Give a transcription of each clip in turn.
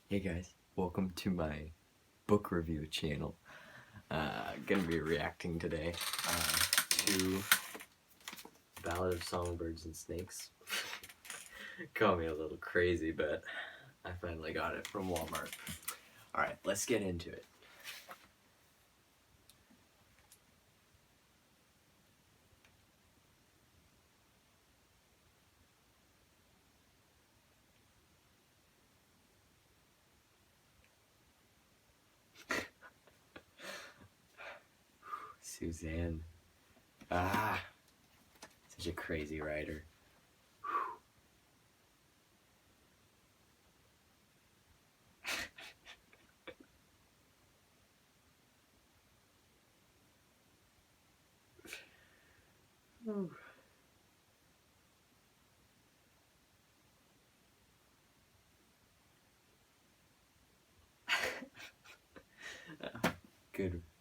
Hey guys, welcome to my book review channel. Gonna be reacting today to Ballad of Songbirds and Snakes. Call me a little crazy, but I finally got it from Walmart. Alright, let's get into it. Suzanne. Such a crazy writer.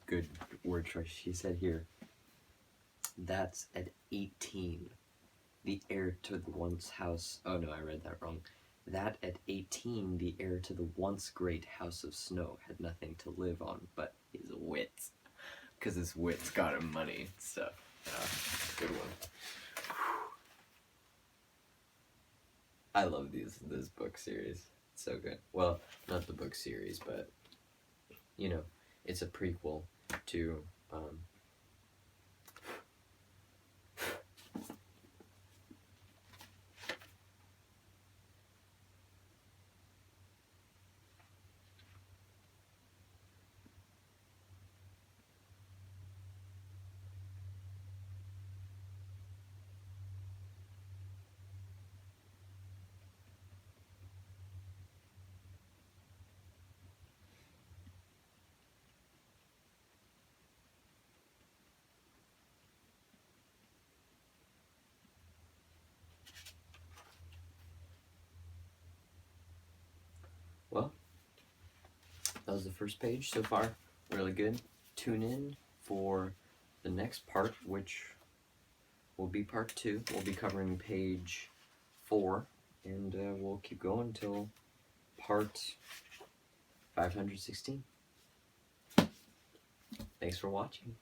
Good word choice. She said here, that's at 18. The heir to the once house. Oh no, I read that wrong. That at 18, the heir to the once great house of snow had nothing to live on but his wits. Because his wits got him money and stuff. Good one. I love this book series. It's so good. Well, not the book series, but you know, it's a prequel to well, that was the first page so far. Really good. Tune in for the next part, which will be part 2. We'll be covering page 4, and we'll keep going until part 516. Thanks for watching.